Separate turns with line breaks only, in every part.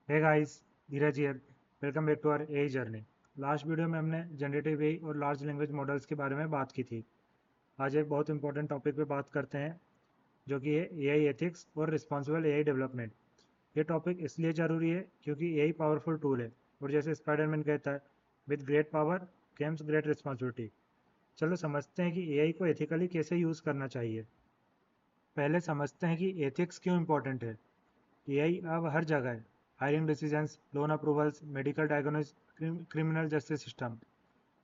Hey guys, Dheeraj here. Welcome back to our AI journey. Last video में हमने generative AI और large language models के बारे में बात की थी। आज एक बहुत इंपॉर्टेंट टॉपिक पे बात करते हैं, जो कि है एआई एथिक्स और रिस्पॉन्सिबल एआई डेवलपमेंट। ये टॉपिक इसलिए ज़रूरी है क्योंकि एआई पावरफुल टूल है, और जैसे स्पाइडरमैन कहता है, with great power Kemps great responsibility. चलो समझते हैं कि एआई को एथिकली कैसे यूज़ करना चाहिए। पहले समझते हैं कि एथिक्स क्यों इंपॉर्टेंट है। एआई अब हर जगह है। Hiring decisions, loan approvals, medical diagnose, criminal justice system.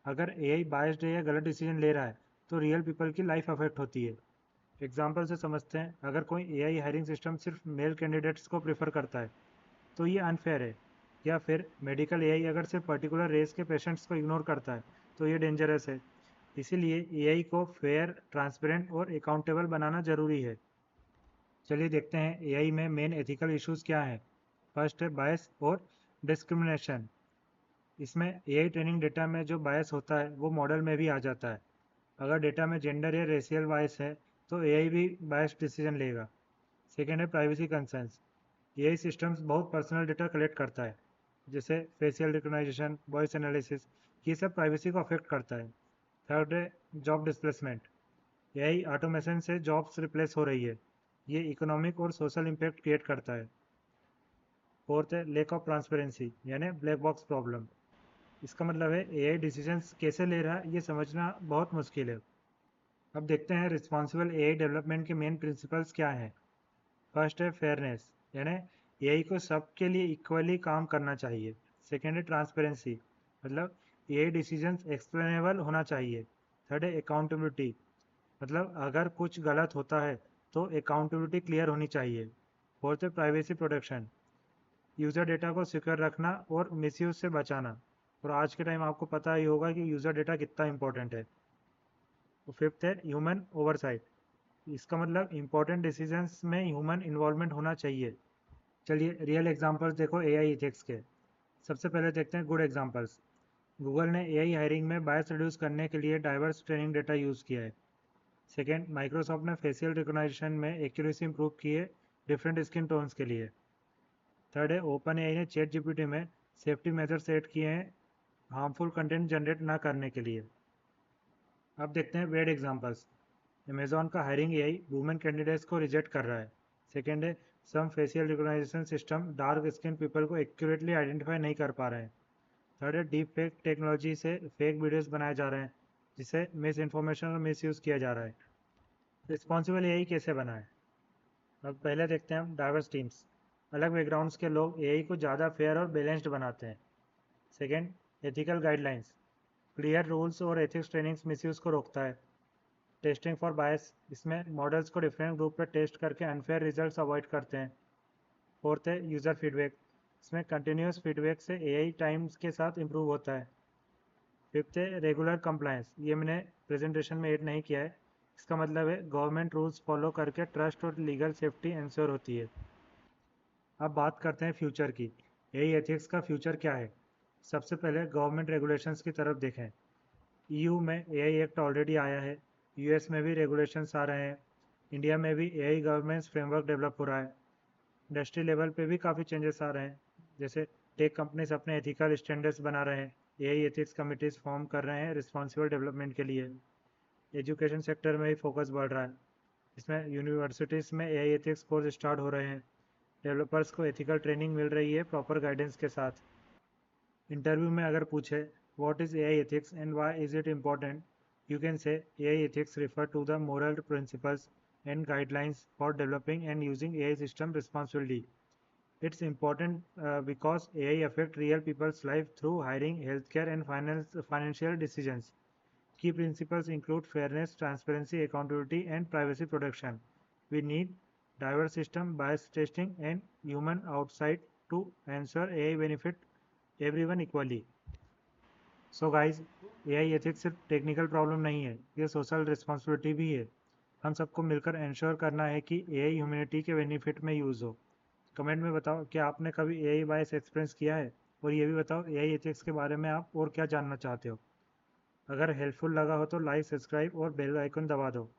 अगर एआई बायस्ड है या गलत डिसीजन ले रहा है तो रियल पीपल की लाइफ अफेक्ट होती है। एग्जाम्पल से समझते हैं, अगर कोई एआई हायरिंग सिस्टम सिर्फ मेल कैंडिडेट्स को प्रेफर करता है तो ये अनफेयर है। या फिर मेडिकल एआई अगर सिर्फ पर्टिकुलर रेस के पेशेंट्स को इग्नोर करता है तो ये डेंजरस है। इसीलिए एआई को फेयर, ट्रांसपेरेंट और अकाउंटेबल बनाना जरूरी है। चलिए देखते हैं एआई में मेन एथिकल इश्यूज क्या हैं। फर्स्ट है बायस और डिस्क्रिमिनेशन। इसमें एआई ट्रेनिंग डेटा में जो बायस होता है वो मॉडल में भी आ जाता है। अगर डेटा में जेंडर या रेशियल बायस है तो एआई भी बायस्ड डिसीजन लेगा। सेकेंड है प्राइवेसी कंसर्न्स। एआई सिस्टम्स बहुत पर्सनल डेटा कलेक्ट करता है, जैसे फेशियल रिकग्नाइजेशन, वॉइस एनालिसिस। ये सब प्राइवेसी को अफेक्ट करता है। थर्ड है जॉब डिस्प्लेसमेंट। एआई ऑटोमेशन से जॉब्स रिप्लेस हो रही है। ये इकोनॉमिक और सोशल इम्पैक्ट क्रिएट करता है। फोर्थ है लेक ऑफ ट्रांसपेरेंसी, यानी ब्लैक बॉक्स प्रॉब्लम। इसका मतलब है एआई डिसीजंस कैसे ले रहा है ये समझना बहुत मुश्किल है। अब देखते हैं रिस्पॉन्सिबल एआई डेवलपमेंट के मेन प्रिंसिपल्स क्या हैं। फर्स्ट है फेयरनेस, यानी एआई को सबके लिए इक्वली काम करना चाहिए। सेकेंड है ट्रांसपेरेंसी, मतलब एआई डिसीजंस एक्सप्लेनेबल होना चाहिए। थर्ड है अकाउंटेबिलिटी, मतलब अगर कुछ गलत होता है तो अकाउंटेबिलिटी क्लियर होनी चाहिए। फोर्थ है प्राइवेसी प्रोटेक्शन, यूज़र डेटा को सिक्योर रखना और मिसयूज से बचाना। और आज के टाइम आपको पता ही होगा कि यूज़र डेटा कितना इंपॉर्टेंट है। तो फिफ्थ है ह्यूमन ओवरसाइट, इसका मतलब इंपॉर्टेंट डिसीजंस में ह्यूमन इन्वॉल्वमेंट होना चाहिए। चलिए रियल एग्जांपल्स देखो एआई एथिक्स के। सबसे पहले देखते हैं गुड एग्जांपल्स। गूगल ने एआई हायरिंग में बायस रिड्यूस करने के लिए डाइवर्स ट्रेनिंग डेटा यूज़ किया है। सेकेंड, माइक्रोसॉफ्ट ने फेशियल रिकॉग्निशन में एक्यूरेसी इंप्रूव की है डिफरेंट स्किन टोन्स के लिए। थर्ड है ओपन एआई ने चैट जीपीटी में सेफ्टी मेजर सेट किए हैं हार्मफुल कंटेंट जनरेट ना करने के लिए। अब देखते हैं बैड एग्जांपल्स। अमेजॉन का हायरिंग एआई वुमेन कैंडिडेट्स को रिजेक्ट कर रहा है। सेकेंड है some facial recognition system dark skin people को एक्यूरेटली आइडेंटिफाई नहीं कर पा रहे हैं। थर्ड है डीप फेक टेक्नोलॉजी से फेक वीडियोस बनाए जा रहे हैं, जिसे मिस इन्फॉर्मेशन और मिस यूज़ किया जा रहा है। रिस्पॉन्सिबल एआई कैसे बनाए। अब पहले देखते हैं हम डाइवर्स टीम्स। अलग बैकग्राउंड्स के लोग एआई को ज़्यादा फेयर और बैलेंस्ड बनाते हैं। Second, ethical guidelines. Clear rules और एथिक्स ट्रेनिंग्स मिसयूज़ को रोकता है। टेस्टिंग फॉर बायस, इसमें मॉडल्स को डिफरेंट ग्रुप पर टेस्ट करके अनफेयर रिजल्ट्स अवॉइड करते हैं। फोर्थ है यूज़र फीडबैक, इसमें कंटिन्यूस फीडबैक से एआई टाइम्स के साथ इम्प्रूव होता है। फिफ्थ है रेगुलर कंप्लायंस, ये मैंने प्रेजेंटेशन में ऐड नहीं किया है। इसका मतलब है गवर्नमेंट रूल्स फॉलो करके ट्रस्ट और लीगल सेफ्टी इंश्योर होती है। अब बात करते हैं फ्यूचर की। एआई एथिक्स का फ्यूचर क्या है। सबसे पहले गवर्नमेंट रेगुलेशंस की तरफ देखें। ईयू में एआई एक्ट ऑलरेडी आया है। यूएस में भी रेगुलेशंस आ रहे हैं। इंडिया में भी एआई गवर्नेंस फ्रेमवर्क डेवलप हो रहा है। इंडस्ट्री लेवल पे भी काफ़ी चेंजेस आ रहे हैं, जैसे टेक कंपनीज अपने एथिकल स्टैंडर्ड्स बना रहे हैं, एआई एथिक्स कमिटीज़ फॉर्म कर रहे हैं रिस्पॉन्सिबल डेवलपमेंट के लिए। एजुकेशन सेक्टर में भी फोकस बढ़ रहा है। इसमें यूनिवर्सिटीज़ में एआई एथिक्स कोर्स स्टार्ट हो रहे हैं। डेवलपर्स को एथिकल ट्रेनिंग मिल रही है प्रॉपर गाइडेंस के साथ। इंटरव्यू में अगर पूछे what is AI ethics and why is it important, you can say AI ethics refer to the moral principles and guidelines for developing and using AI system responsibly. It's important because AI affect real people's life through hiring, healthcare, and financial decisions. Key principles include fairness, transparency, accountability, and privacy protection. We need diverse system, bias testing, and human outside to ensure AI benefit everyone equally. So guys, AI ethics सिर्फ technical problem नहीं है, ये social responsibility भी है। हम सबको मिलकर ensure करना है कि एआई ह्यूमैनिटी के बेनिफिट में यूज़ हो। कमेंट में बताओ कि आपने कभी एआई बायस एक्सपीरियंस किया है, और ये भी बताओ एआई एथिक्स के बारे में आप और क्या जानना चाहते हो। अगर हेल्पफुल लगा हो तो लाइक, सब्सक्राइब और बेल आइकन दबा दो।